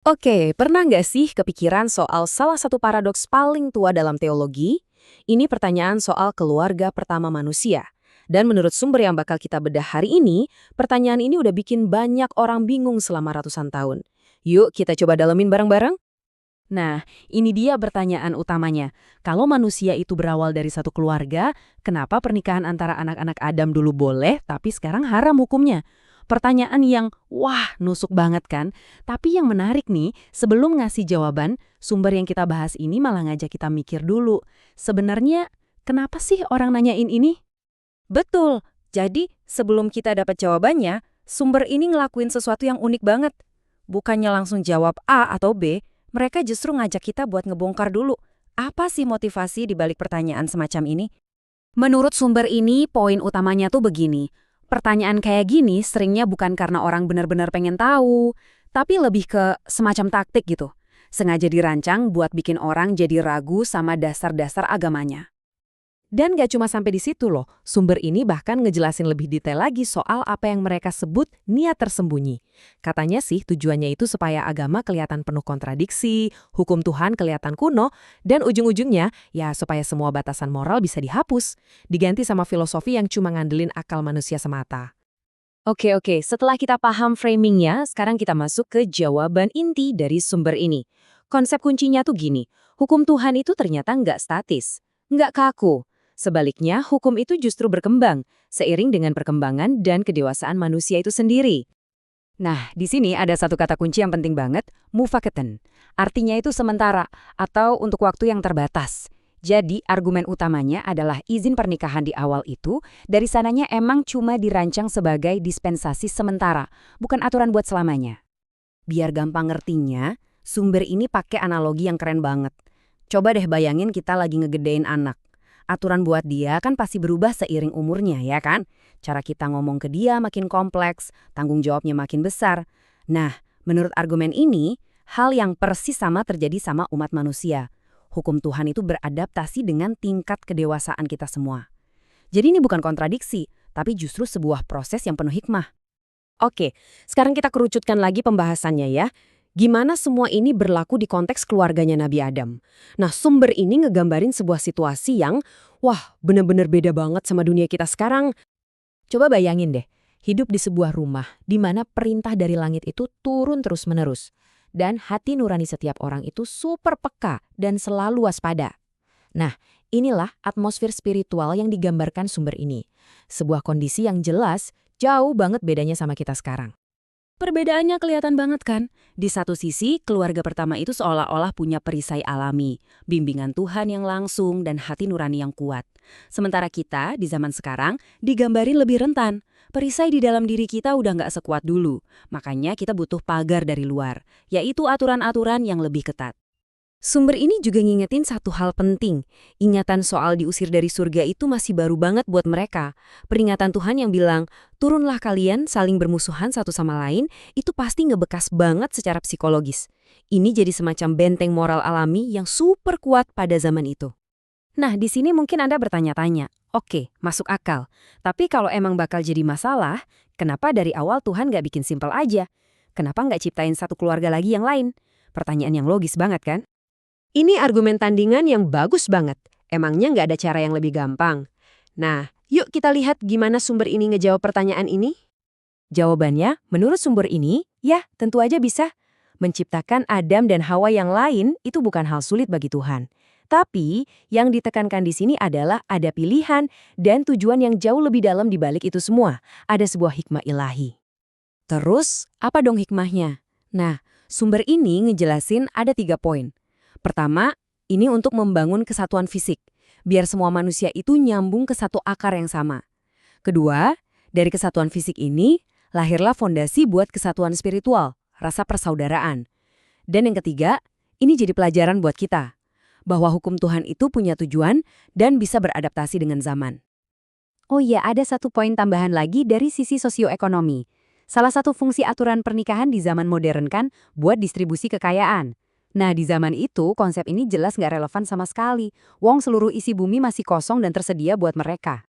Oke, pernah nggak sih kepikiran soal salah satu paradoks paling tua dalam teologi? Ini pertanyaan soal keluarga pertama manusia. Dan menurut sumber yang bakal kita bedah hari ini, pertanyaan ini udah bikin banyak orang bingung selama ratusan tahun. Yuk kita coba dalemin bareng-bareng. Nah, ini dia pertanyaan utamanya. Kalau manusia itu berawal dari satu keluarga, kenapa pernikahan antara anak-anak Adam dulu boleh, tapi sekarang haram hukumnya? Pertanyaan yang, wah, nusuk banget kan? Tapi yang menarik nih, sebelum ngasih jawaban, sumber yang kita bahas ini malah ngajak kita mikir dulu. Sebenarnya, kenapa sih orang nanyain ini? Betul. Jadi, sebelum kita dapat jawabannya, sumber ini ngelakuin sesuatu yang unik banget. Bukannya langsung jawab A atau B, mereka justru ngajak kita buat ngebongkar dulu. Apa sih motivasi di balik pertanyaan semacam ini? Menurut sumber ini, poin utamanya tuh begini. Pertanyaan kayak gini seringnya bukan karena orang benar-benar pengen tahu, tapi lebih ke semacam taktik gitu. Sengaja dirancang buat bikin orang jadi ragu sama dasar-dasar agamanya. Dan gak cuma sampai di situ loh, sumber ini bahkan ngejelasin lebih detail lagi soal apa yang mereka sebut niat tersembunyi. Katanya sih tujuannya itu supaya agama kelihatan penuh kontradiksi, hukum Tuhan kelihatan kuno, dan ujung-ujungnya ya supaya semua batasan moral bisa dihapus, diganti sama filosofi yang cuma ngandelin akal manusia semata. Oke, setelah kita paham framingnya, sekarang kita masuk ke jawaban inti dari sumber ini. Konsep kuncinya tuh gini, hukum Tuhan itu ternyata nggak statis, nggak kaku. Sebaliknya, hukum itu justru berkembang, seiring dengan perkembangan dan kedewasaan manusia itu sendiri. Nah, di sini ada satu kata kunci yang penting banget, mufaketen. Artinya itu sementara atau untuk waktu yang terbatas. Jadi, argumen utamanya adalah izin pernikahan di awal itu dari sananya emang cuma dirancang sebagai dispensasi sementara, bukan aturan buat selamanya. Biar gampang ngertinya, sumber ini pakai analogi yang keren banget. Coba deh bayangin kita lagi ngegedein anak. Aturan buat dia kan pasti berubah seiring umurnya, ya kan? Cara kita ngomong ke dia makin kompleks, tanggung jawabnya makin besar. Nah, menurut argumen ini, hal yang persis sama terjadi sama umat manusia. Hukum Tuhan itu beradaptasi dengan tingkat kedewasaan kita semua. Jadi ini bukan kontradiksi, tapi justru sebuah proses yang penuh hikmah. Oke, sekarang kita kerucutkan lagi pembahasannya ya. Gimana semua ini berlaku di konteks keluarganya Nabi Adam. Nah, sumber ini ngegambarin sebuah situasi yang, wah, bener-bener beda banget sama dunia kita sekarang. Coba bayangin deh, hidup di sebuah rumah di mana perintah dari langit itu turun terus-menerus. Dan hati nurani setiap orang itu super peka dan selalu waspada. Nah, inilah atmosfer spiritual yang digambarkan sumber ini. Sebuah kondisi yang jelas, jauh banget bedanya sama kita sekarang. Perbedaannya kelihatan banget kan? Di satu sisi, keluarga pertama itu seolah-olah punya perisai alami, bimbingan Tuhan yang langsung dan hati nurani yang kuat. Sementara kita, di zaman sekarang, digambarin lebih rentan. Perisai di dalam diri kita udah nggak sekuat dulu. Makanya kita butuh pagar dari luar, yaitu aturan-aturan yang lebih ketat. Sumber ini juga ngingetin satu hal penting. Ingatan soal diusir dari surga itu masih baru banget buat mereka. Peringatan Tuhan yang bilang, turunlah kalian saling bermusuhan satu sama lain, itu pasti ngebekas banget secara psikologis. Ini jadi semacam benteng moral alami yang super kuat pada zaman itu. Nah, di sini mungkin Anda bertanya-tanya, oke, masuk akal. Tapi kalau emang bakal jadi masalah, kenapa dari awal Tuhan nggak bikin simpel aja? Kenapa nggak ciptain satu keluarga lagi yang lain? Pertanyaan yang logis banget kan? Ini argumen tandingan yang bagus banget. Emangnya nggak ada cara yang lebih gampang? Nah, yuk kita lihat gimana sumber ini ngejawab pertanyaan ini. Jawabannya, menurut sumber ini, ya tentu aja bisa. Menciptakan Adam dan Hawa yang lain itu bukan hal sulit bagi Tuhan. Tapi, yang ditekankan di sini adalah ada pilihan dan tujuan yang jauh lebih dalam di balik itu semua. Ada sebuah hikmah ilahi. Terus, apa dong hikmahnya? Nah, sumber ini ngejelasin ada 3 poin. Pertama, ini untuk membangun kesatuan fisik, biar semua manusia itu nyambung ke satu akar yang sama. Kedua, dari kesatuan fisik ini, lahirlah fondasi buat kesatuan spiritual, rasa persaudaraan. Dan yang ketiga, ini jadi pelajaran buat kita, bahwa hukum Tuhan itu punya tujuan dan bisa beradaptasi dengan zaman. Oh iya, ada satu poin tambahan lagi dari sisi sosioekonomi. Salah satu fungsi aturan pernikahan di zaman modern kan buat distribusi kekayaan. Nah, di zaman itu, konsep ini jelas nggak relevan sama sekali. Wong seluruh isi bumi masih kosong dan tersedia buat mereka.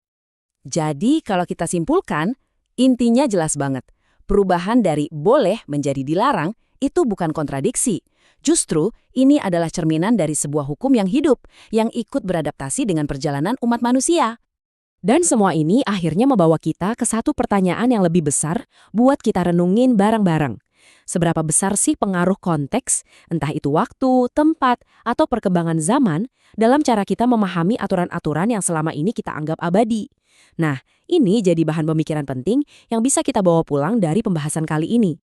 Jadi, kalau kita simpulkan, intinya jelas banget. Perubahan dari boleh menjadi dilarang, Itu bukan kontradiksi. Justru, ini adalah cerminan dari sebuah hukum yang hidup, yang ikut beradaptasi dengan perjalanan umat manusia. Dan semua ini akhirnya membawa kita ke satu pertanyaan yang lebih besar buat kita renungin bareng-bareng. Seberapa besar sih pengaruh konteks, entah itu waktu, tempat, atau perkembangan zaman, dalam cara kita memahami aturan-aturan yang selama ini kita anggap abadi? Nah, ini jadi bahan pemikiran penting yang bisa kita bawa pulang dari pembahasan kali ini.